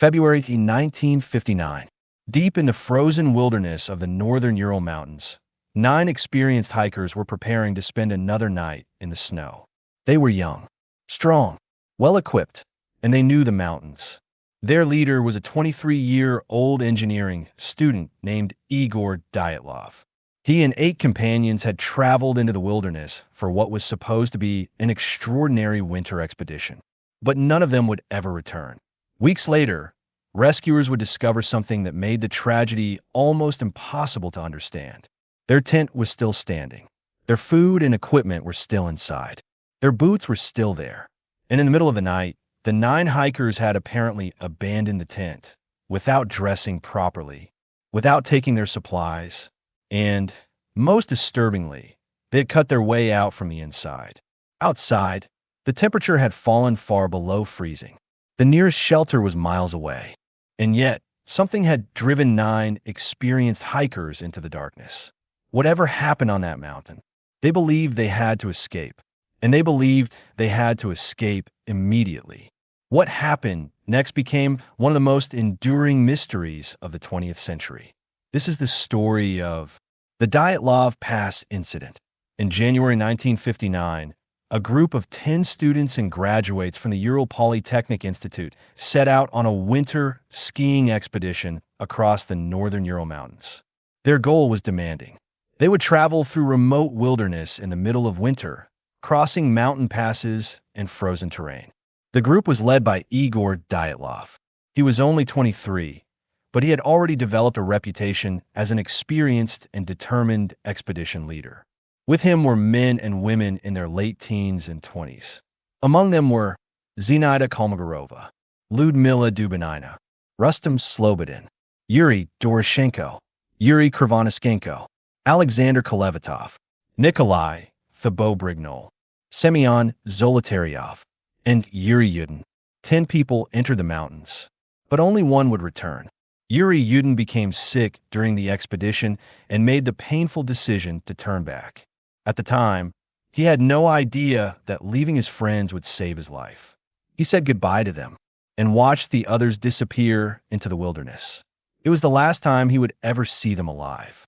February 1959. Deep in the frozen wilderness of the northern Ural Mountains, 9 experienced hikers were preparing to spend another night in the snow. They were young, strong, well-equipped, and they knew the mountains. Their leader was a 23-year-old engineering student named Igor Dyatlov. He and 8 companions had traveled into the wilderness for what was supposed to be an extraordinary winter expedition. But none of them would ever return. Weeks later, rescuers would discover something that made the tragedy almost impossible to understand. Their tent was still standing. Their food and equipment were still inside. Their boots were still there. And in the middle of the night, the 9 hikers had apparently abandoned the tent without dressing properly, without taking their supplies, and, most disturbingly, they had cut their way out from the inside. Outside, the temperature had fallen far below freezing. The nearest shelter was miles away. And yet, something had driven 9 experienced hikers into the darkness. Whatever happened on that mountain, they believed they had to escape. And they believed they had to escape immediately. What happened next became one of the most enduring mysteries of the 20th century. This is the story of the Dyatlov Pass incident. In January 1959, a group of 10 students and graduates from the Ural Polytechnic Institute set out on a winter skiing expedition across the northern Ural Mountains. Their goal was demanding. They would travel through remote wilderness in the middle of winter, crossing mountain passes and frozen terrain. The group was led by Igor Dyatlov. He was only 23, but he had already developed a reputation as an experienced and determined expedition leader. With him were men and women in their late teens and 20s. Among them were Zinaida Kolmogorova, Ludmila Dubinina, Rustam Slobodin, Yuri Doroshenko, Yuri Krivonischenko, Alexander Kolevatov, Nikolai Thibault-Brignol, Semyon Zolotaryov, and Yuri Yudin. 10 people entered the mountains, but only one would return. Yuri Yudin became sick during the expedition and made the painful decision to turn back. At the time, he had no idea that leaving his friends would save his life. He said goodbye to them and watched the others disappear into the wilderness. It was the last time he would ever see them alive.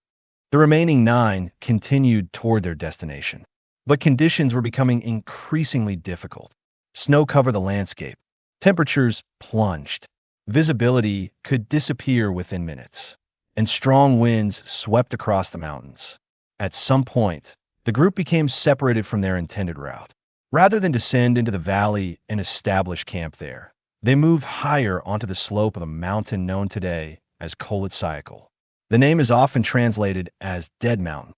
The remaining 9 continued toward their destination, but conditions were becoming increasingly difficult. Snow covered the landscape. Temperatures plunged. Visibility could disappear within minutes, and strong winds swept across the mountains. At some point, the group became separated from their intended route. Rather than descend into the valley and establish camp there, they moved higher onto the slope of a mountain known today as Koletsyakhl. The name is often translated as Dead Mountain.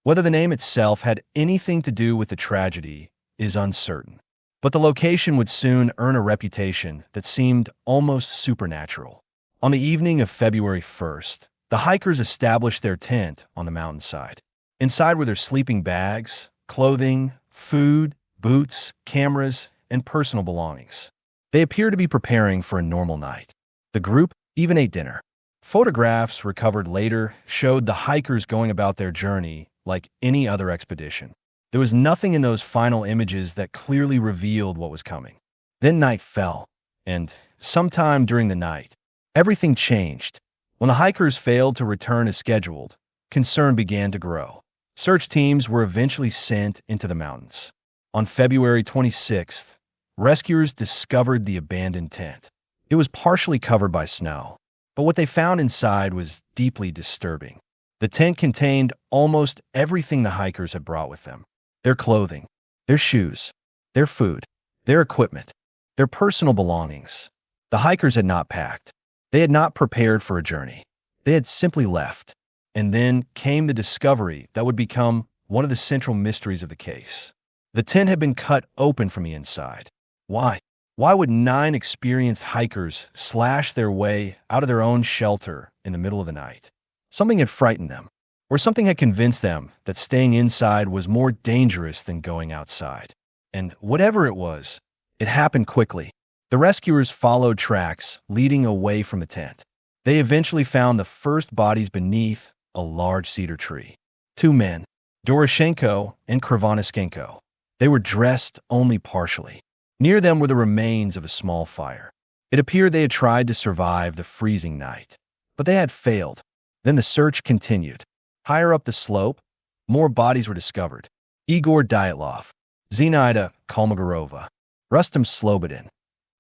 Whether the name itself had anything to do with the tragedy is uncertain, but the location would soon earn a reputation that seemed almost supernatural. On the evening of February 1st, the hikers established their tent on the mountainside. Inside were their sleeping bags, clothing, food, boots, cameras, and personal belongings. They appeared to be preparing for a normal night. The group even ate dinner. Photographs recovered later showed the hikers going about their journey like any other expedition. There was nothing in those final images that clearly revealed what was coming. Then night fell, and sometime during the night, everything changed. When the hikers failed to return as scheduled, concern began to grow. Search teams were eventually sent into the mountains. On February 26th, rescuers discovered the abandoned tent. It was partially covered by snow, but what they found inside was deeply disturbing. The tent contained almost everything the hikers had brought with them. Their clothing, their shoes, their food, their equipment, their personal belongings. The hikers had not packed. They had not prepared for a journey. They had simply left. And then came the discovery that would become one of the central mysteries of the case. The tent had been cut open from the inside. Why? Why would 9 experienced hikers slash their way out of their own shelter in the middle of the night? Something had frightened them, or something had convinced them that staying inside was more dangerous than going outside. And whatever it was, it happened quickly. The rescuers followed tracks leading away from the tent. They eventually found the first bodies beneath a large cedar tree. 2 men, Doroshenko and Krivonischenko. They were dressed only partially. Near them were the remains of a small fire. It appeared they had tried to survive the freezing night, but they had failed. Then the search continued. Higher up the slope, more bodies were discovered. Igor Dyatlov, Zinaida Kolmogorova, Rustam Slobodin.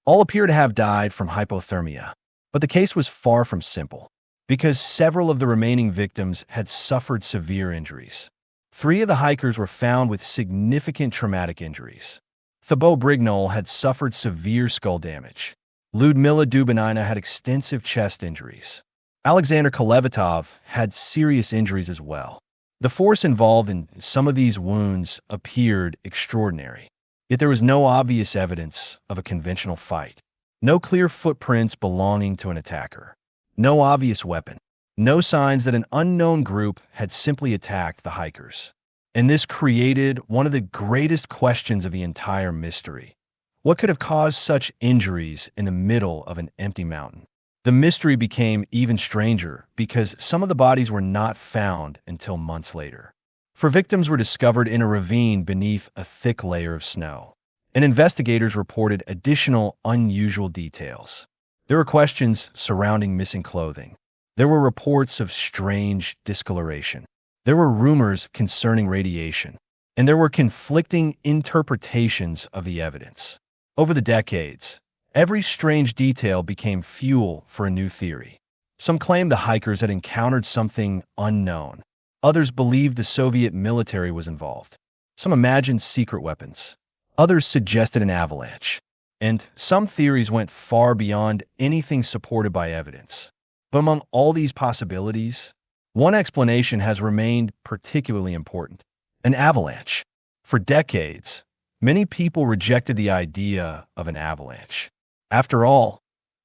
All appear to have died from hypothermia. But the case was far from simple, because several of the remaining victims had suffered severe injuries. 3 of the hikers were found with significant traumatic injuries. Thibaut Brignol had suffered severe skull damage. Ludmila Dubinina had extensive chest injuries. Alexander Kolevatov had serious injuries as well. The force involved in some of these wounds appeared extraordinary, yet there was no obvious evidence of a conventional fight. No clear footprints belonging to an attacker. No obvious weapon. No signs that an unknown group had simply attacked the hikers. And this created one of the greatest questions of the entire mystery. What could have caused such injuries in the middle of an empty mountain? The mystery became even stranger because some of the bodies were not found until months later. 4 victims were discovered in a ravine beneath a thick layer of snow, and investigators reported additional unusual details. There were questions surrounding missing clothing. There were reports of strange discoloration. There were rumors concerning radiation, and there were conflicting interpretations of the evidence. Over the decades, every strange detail became fuel for a new theory. Some claimed the hikers had encountered something unknown. Others believed the Soviet military was involved. Some imagined secret weapons. Others suggested an avalanche. And some theories went far beyond anything supported by evidence. But among all these possibilities, one explanation has remained particularly important: an avalanche. For decades, many people rejected the idea of an avalanche. After all,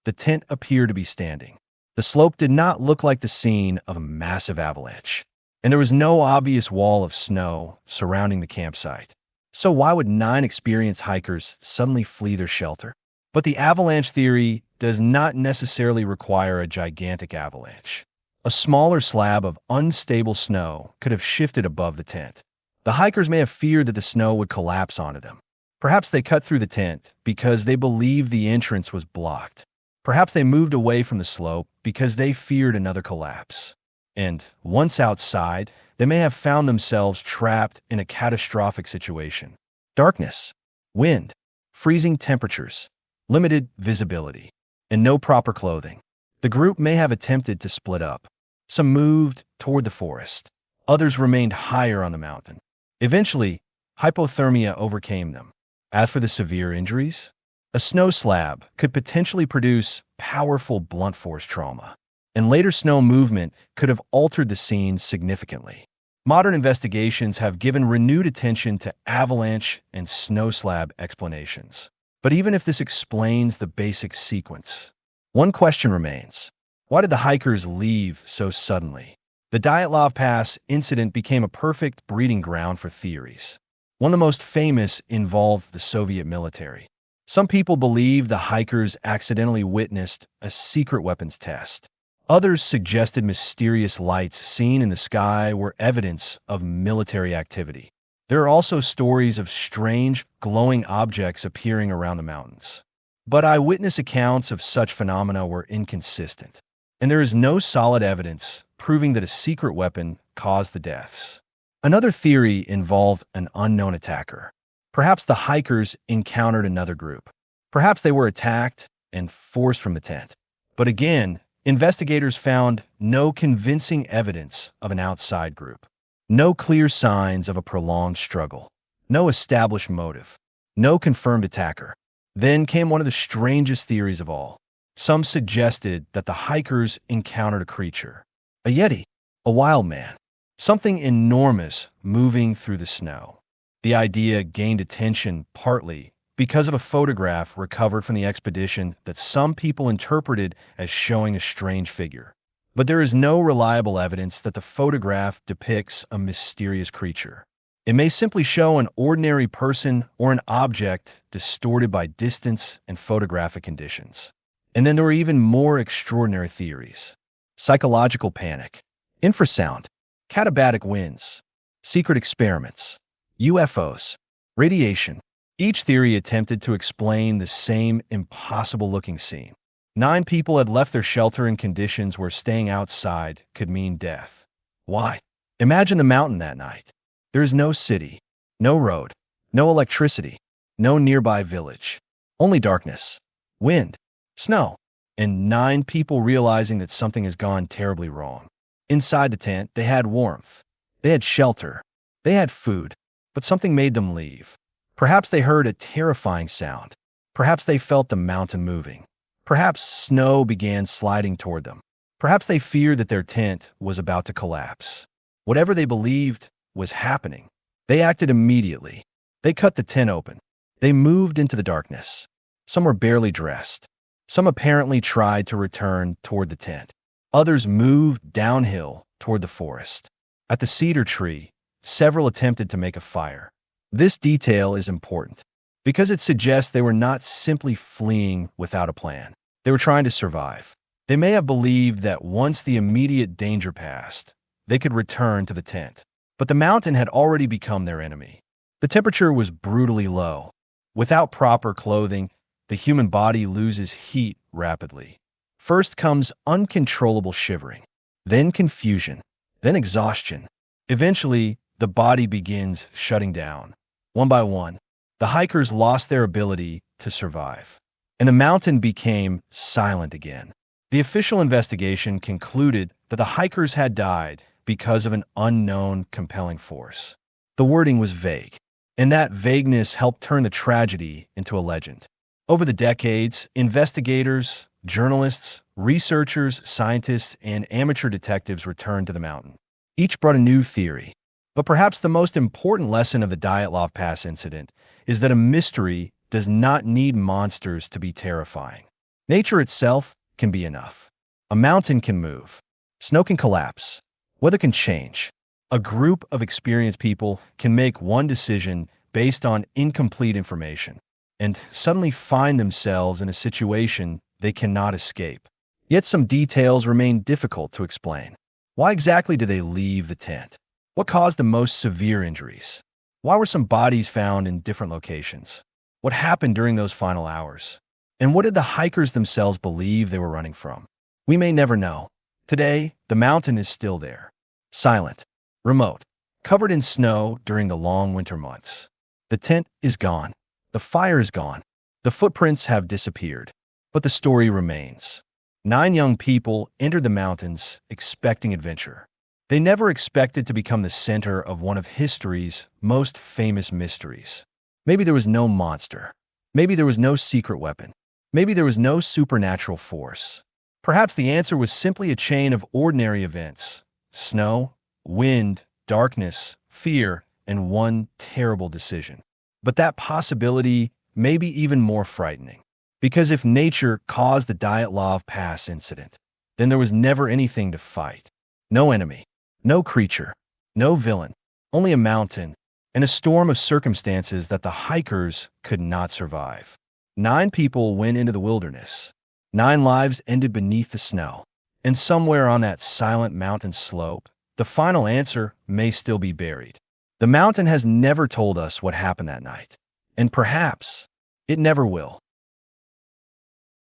the tent appeared to be standing. The slope did not look like the scene of a massive avalanche, and there was no obvious wall of snow surrounding the campsite. So why would 9 experienced hikers suddenly flee their shelter? But the avalanche theory does not necessarily require a gigantic avalanche. A smaller slab of unstable snow could have shifted above the tent. The hikers may have feared that the snow would collapse onto them. Perhaps they cut through the tent because they believed the entrance was blocked. Perhaps they moved away from the slope because they feared another collapse. And once outside, they may have found themselves trapped in a catastrophic situation. Darkness, wind, freezing temperatures, limited visibility, and no proper clothing. The group may have attempted to split up. Some moved toward the forest. Others remained higher on the mountain. Eventually, hypothermia overcame them. As for the severe injuries, a snow slab could potentially produce powerful blunt force trauma, and later snow movement could have altered the scene significantly. Modern investigations have given renewed attention to avalanche and snow slab explanations. But even if this explains the basic sequence, one question remains: why did the hikers leave so suddenly? The Dyatlov Pass incident became a perfect breeding ground for theories. One of the most famous involved the Soviet military. Some people believe the hikers accidentally witnessed a secret weapons test. Others suggested mysterious lights seen in the sky were evidence of military activity. There are also stories of strange, glowing objects appearing around the mountains. But eyewitness accounts of such phenomena were inconsistent, and there is no solid evidence proving that a secret weapon caused the deaths. Another theory involved an unknown attacker. Perhaps the hikers encountered another group. Perhaps they were attacked and forced from the tent. But again, investigators found no convincing evidence of an outside group. No clear signs of a prolonged struggle. No established motive. No confirmed attacker. Then came one of the strangest theories of all. Some suggested that the hikers encountered a creature. A yeti. A wild man. Something enormous moving through the snow. The idea gained attention partly because of a photograph recovered from the expedition that some people interpreted as showing a strange figure. But there is no reliable evidence that the photograph depicts a mysterious creature. It may simply show an ordinary person or an object distorted by distance and photographic conditions. And then there are even more extraordinary theories. Psychological panic, infrasound, katabatic winds, secret experiments, UFOs, radiation, Each theory attempted to explain the same impossible-looking scene. 9 people had left their shelter in conditions where staying outside could mean death. Why? Imagine the mountain that night. There is no city, no road, no electricity, no nearby village. Only darkness, wind, snow, and 9 people realizing that something has gone terribly wrong. Inside the tent, they had warmth. They had shelter. They had food. But something made them leave. Perhaps they heard a terrifying sound. Perhaps they felt the mountain moving. Perhaps snow began sliding toward them. Perhaps they feared that their tent was about to collapse. Whatever they believed was happening, they acted immediately. They cut the tent open. They moved into the darkness. Some were barely dressed. Some apparently tried to return toward the tent. Others moved downhill toward the forest. At the cedar tree, several attempted to make a fire. This detail is important because it suggests they were not simply fleeing without a plan. They were trying to survive. They may have believed that once the immediate danger passed, they could return to the tent. But the mountain had already become their enemy. The temperature was brutally low. Without proper clothing, the human body loses heat rapidly. First comes uncontrollable shivering, then confusion, then exhaustion. Eventually, the body begins shutting down. One by one, the hikers lost their ability to survive, and the mountain became silent again. The official investigation concluded that the hikers had died because of an unknown compelling force. The wording was vague, and that vagueness helped turn the tragedy into a legend. Over the decades, investigators, journalists, researchers, scientists, and amateur detectives returned to the mountain. Each brought a new theory. But perhaps the most important lesson of the Dyatlov Pass incident is that a mystery does not need monsters to be terrifying. Nature itself can be enough. A mountain can move. Snow can collapse. Weather can change. A group of experienced people can make one decision based on incomplete information and suddenly find themselves in a situation they cannot escape. Yet some details remain difficult to explain. Why exactly did they leave the tent? What caused the most severe injuries? Why were some bodies found in different locations? What happened during those final hours? And what did the hikers themselves believe they were running from? We may never know. Today, the mountain is still there. Silent, remote, covered in snow during the long winter months. The tent is gone. The fire is gone. The footprints have disappeared. But the story remains. 9 young people entered the mountains expecting adventure. They never expected to become the center of one of history's most famous mysteries. Maybe there was no monster. Maybe there was no secret weapon. Maybe there was no supernatural force. Perhaps the answer was simply a chain of ordinary events: snow, wind, darkness, fear, and one terrible decision. But that possibility may be even more frightening. Because if nature caused the Dyatlov Pass incident, then there was never anything to fight. No enemy. No creature, no villain, only a mountain, and a storm of circumstances that the hikers could not survive. 9 people went into the wilderness. 9 lives ended beneath the snow. And somewhere on that silent mountain slope, the final answer may still be buried. The mountain has never told us what happened that night, and perhaps it never will.